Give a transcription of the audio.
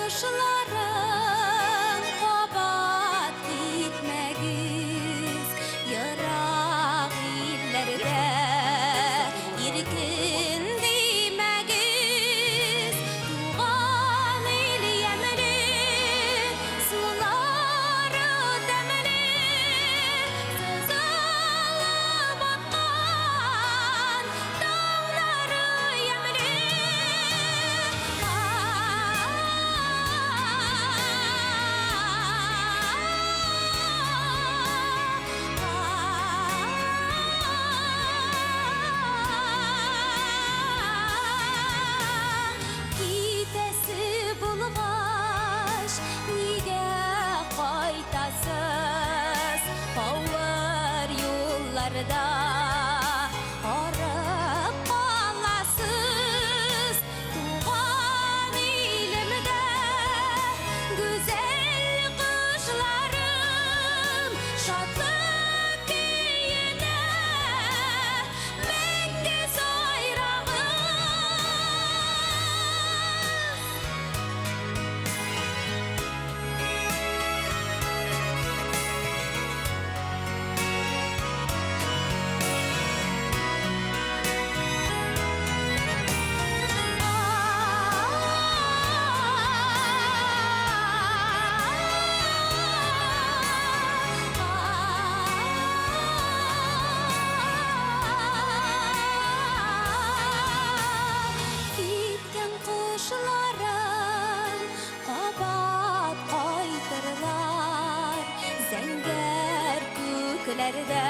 kuşlarım kabat gitmegiz Yırak illerde irkin demegiz Tuğan il yemeli suları demeli Sızılıp akkan dağları yemeli Gidesi bulgaç nige qaytasız Bağır yollarda arıp kalasız Tuğan ilimde güzel kışlarım Şatlık keyine mengiz ayrağım Gitken kuşlarım kabat kaytırlar Zenger köklerde